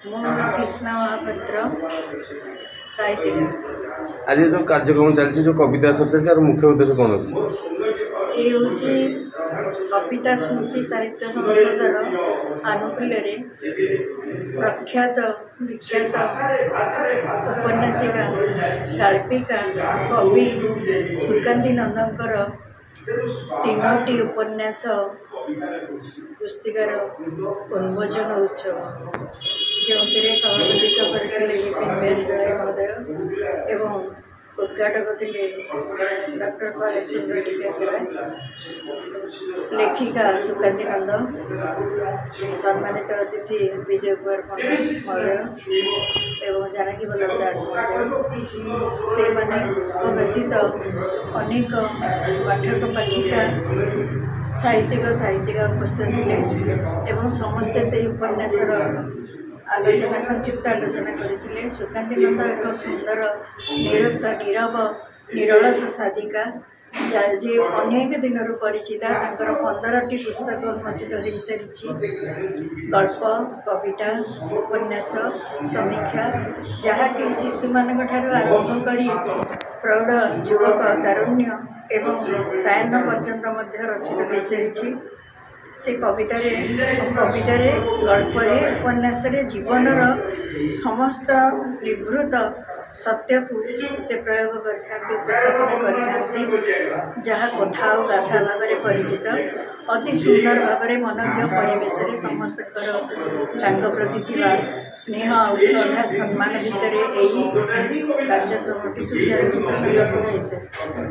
कृष्णा महापात्र साहित्य आज जो कार्यक्रम चलती जो कविता सब चलती और मुख्य उद्देश्य कौन ये हूँ सविता स्मृति साहित्य संसदर आनुकूल्य प्रख्यात विख्यात उपन्यासिका गाल्पिका कवि सुकांती नंदकर तीनोटी उपन्यास पुस्तिकार उन्मोचन उत्सव जो सभापतित्व करते विपिन बिहारी दलाई महोदय एवं उद्घाटक थे डॉक्टर परेश चंद्र टिकेतराय लेखिका सुकांती नंद सम्मानित अतिथि विजय कुमार पंडित महोदय एवं जानकी बल्लभ दास महोदय से व्यतीत अनेक पाठक पाठिका साहित्यिका उपस्थित थे एवं समस्ते से उपन्यासर आलोचना संक्षिप्त आलोचना करते। सुकांती नंद एक सुंदर नीरव निरलस साधिका जे अनेक दिन परिचिता 15टी पुस्तक उन्मोचित हो सारी गल्प कविता उपन्यास समीक्षा जहाँकि शिशु मान आरंभ कर प्रौढ़ युवक तारुण्य एवं सायन पर्यंत रचित हो सारी से कवितारे गल्परे उपन्यास जीवनर समस्त निवृत्त सत्य को से प्रयोग करते उपस्थापन करते जहाँ कथा और गाथा भाव में परिचित अति सुंदर भाव में मनज्ञ परिवेश समस्त प्रति स्नेह और श्रद्धा सम्मान भितर यही कार्यक्रम सुचारू रूप संगठित हो।